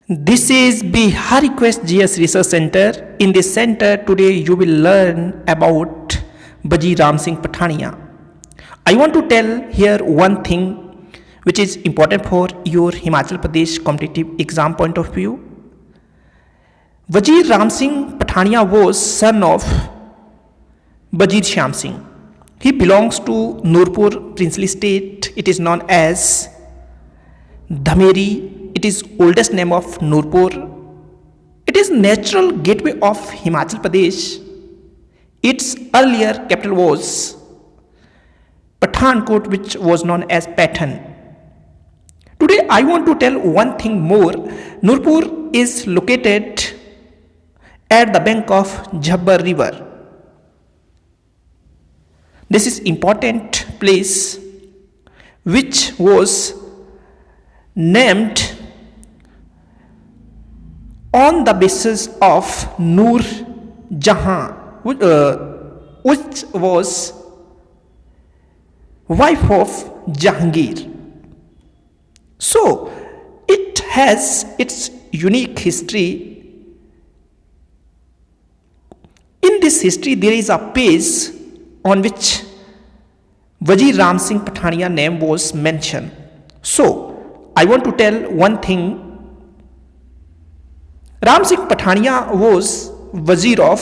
This is Bihari Quest GS Research Center. In this center today you will learn about Baji Ram Singh Pathania. I want to tell here one thing which is important for your Himachal Pradesh competitive exam point of view. Baji Ram Singh Pathania was son of Bajir Shyam Singh. He belongs to Nurpur princely state. It is known as Dhameri. It is oldest name of Nurpur. It is natural gateway of Himachal Pradesh. Its earlier capital was Pathankot, which was known as Patan. Today I want to tell one thing more. Nurpur is located at the bank of Jhabbar river. This is important place which was named on the basis of Nur Jahan, which was wife of Jahangir. So it has its unique history. In this history there is a page on which Baji Ram Singh Pathania name was mentioned. So I want to tell one thing. Ram Singh Pathania was Wazir of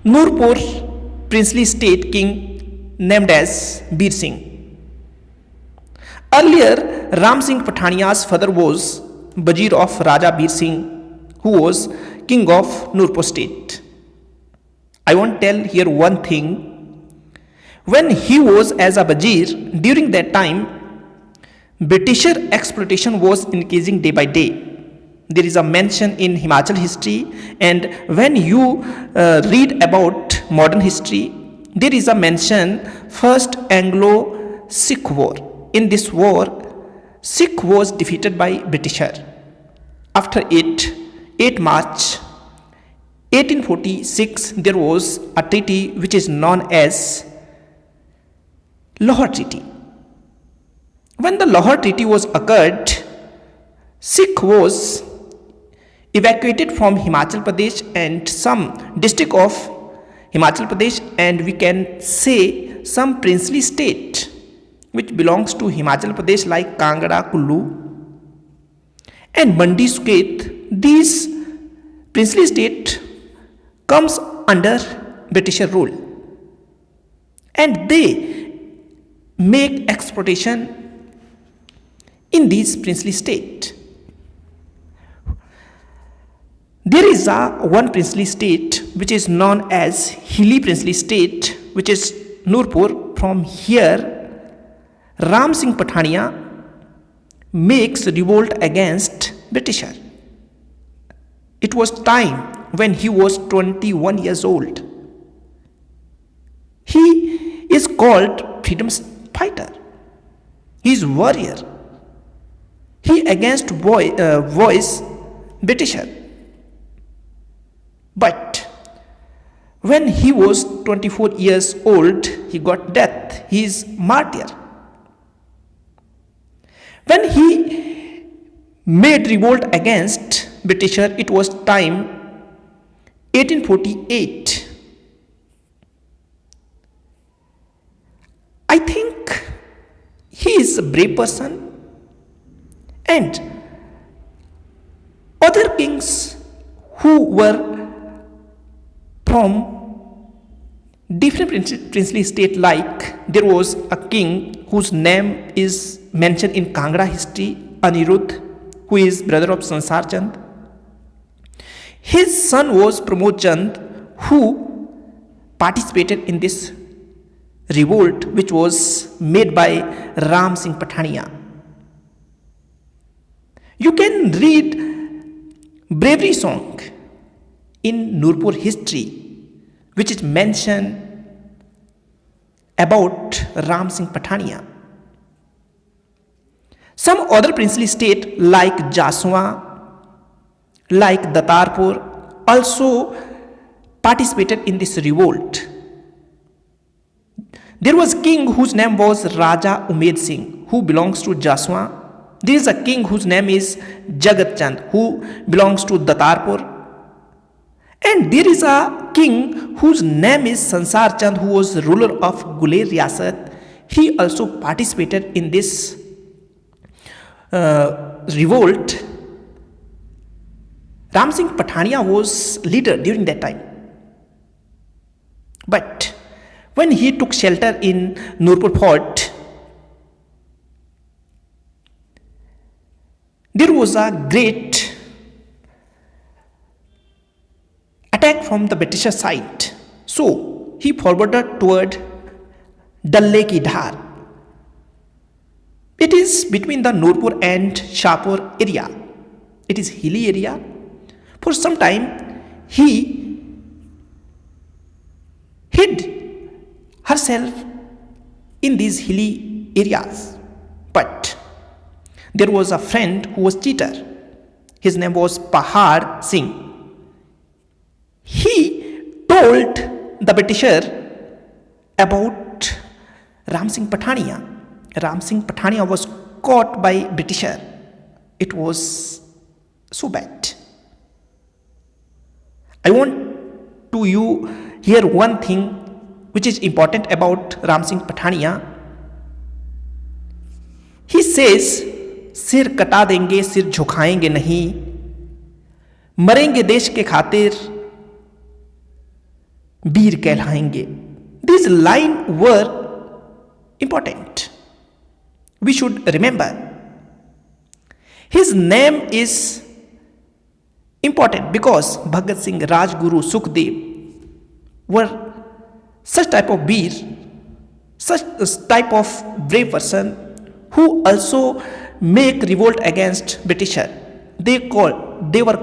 Nurpur princely state king named as Bir Singh. Earlier Ram Singh Pathania's father was Wazir of Raja Bir Singh, who was king of Nurpur state. I want to tell here one thing. When he was as a Wazir, during that time Britisher exploitation was increasing day by day. There is a mention in Himachal history, and when you read about modern history, there is a mention first Anglo-Sikh war. In this war, Sikh was defeated by Britisher. After 8 March 1846, there was a treaty which is known as Lahore Treaty. When the Lahore Treaty was occurred, Sikh was evacuated from Himachal Pradesh and some district of Himachal Pradesh, and we can say some princely state which belongs to Himachal Pradesh like Kangra, Kullu and Mandi Suket. These princely state comes under Britisher rule, and they make exploitation in these princely state. There is one princely state which is known as Hilly princely state, which is Nurpur. From here Ram Singh Pathania makes revolt against Britisher. It was time when he was 21 years old. He is called freedom fighter. He is warrior. He against voice Britisher. But when he was 24 years old, he got death. He is martyr. When he made revolt against Britisher, it was time 1848. I think he is a brave person, and other kings who were from different princely state, like there was a king whose name is mentioned in Kangra history, Anirudh, who is brother of Sansar Chand. His son was Pramod Chand, who participated in this revolt which was made by Ram Singh Pathania. You can read bravery song in Nurpur history which is mentioned about Ram Singh Pathania. Some other princely state like Jaswa, like Datarpur also participated in this revolt. There was king whose name was Raja Umed Singh, who belongs to Jaswa. There is a king whose name is Jagat Chand, who belongs to Datarpur. And there is a king whose name is Sansar Chand, who was ruler of Guler Riyasat. He also participated in this revolt. Ram Singh Pathania was leader during that time. But when he took shelter in Nurpur fort, there was a great attack from the British side. So he forwarded toward Dal Lake ki Dhar. It is between the Nurpur and Shahpur area. It is hilly area. For some time he hid herself in these hilly areas. But there was a friend who was cheater. His name was Pahar Singh. He told the Britisher about Ram Singh Pathania. Ram Singh Pathania was caught by Britisher. It was so bad. I want to you hear one thing which is important about Ram Singh Pathania. He says, सिर कटा देंगे सिर झुकाएंगे नहीं, मरेंगे देश के खातिर वीर कहलाएंगे. These lines were important. We should remember. His name is important because Bhagat Singh, Rajguru, Sukhdev were such type of veer, such type of brave person who also make revolt against Britisher. They were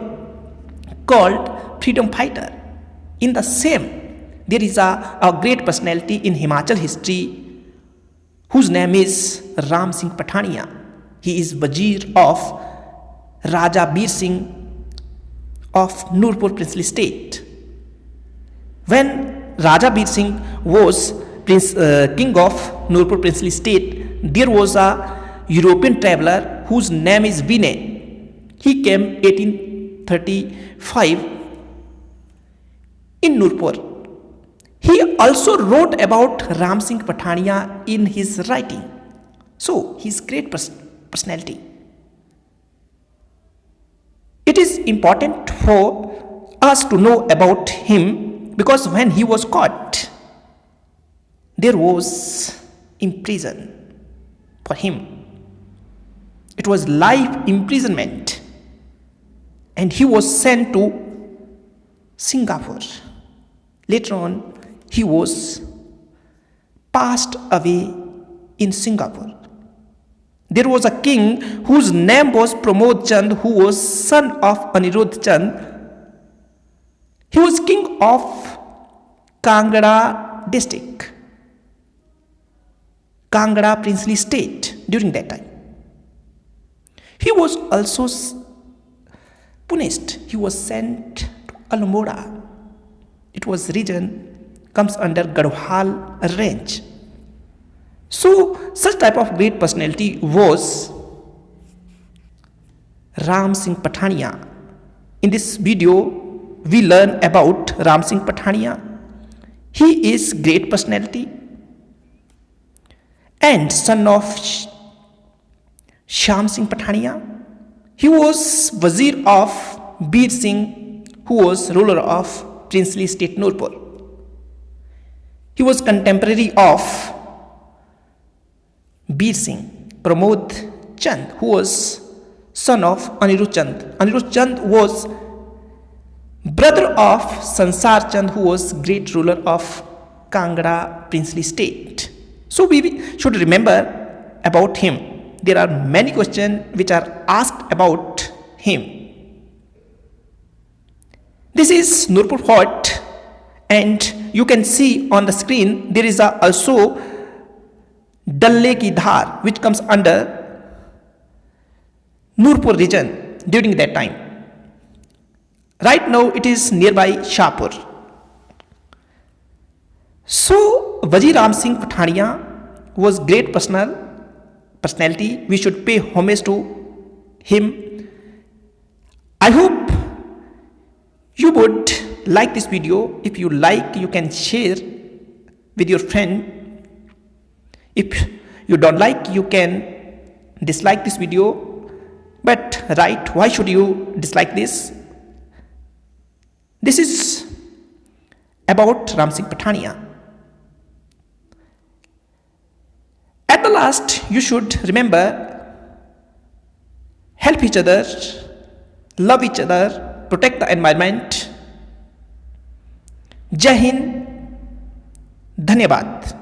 called freedom fighter. In the same, there is a great personality in Himachal history whose name is Ram Singh Pathania. He is Wazir of Raja Bir Singh of Nurpur princely state. When Raja Bir Singh was king of Nurpur princely state, there was a European traveler whose name is Vinay. He came 1835 in Nurpur. He also wrote about Ram Singh Pathania in his writing. So, he is great personality. It is important for us to know about him because when he was caught, there was imprisonment for him. It was life imprisonment and he was sent to Singapore. Later on, he was passed away in Singapore. There was a king whose name was Pramod Chand, who was son of Anirudh Chand. He was king of Kangra district, Kangra princely state during that time. He was also punished. He was sent to Almora. It was region comes under Garhwal range. So such type of great personality was Ram Singh Pathania. In this video, we learn about Ram Singh Pathania. He is great personality and son of Shyam Singh Pathania. He was Wazir of Bir Singh, who was ruler of princely state Nurpur. He was contemporary of Bir Singh, Pramod Chand, who was son of Anirudh Chand. Anirudh Chand was brother of Sansar Chand, who was great ruler of Kangra princely state. So we should remember about him. There are many questions which are asked about him. This is Nurpur fort and you can see on the screen there is also Dal Lake ki Dhar which comes under Nurpur region during that time. Right now it is nearby Shahpur. So Wazir Ram Singh Pathania was great personality. We should pay homage to him. I hope you would like this video. If you like, you can share with your friend. If you don't like, you can dislike this video. But right, why should you dislike this? This is about Ram Singh Pathania. At the last, you should remember, help each other, love each other, protect the environment. Jai Hind, धन्यवाद.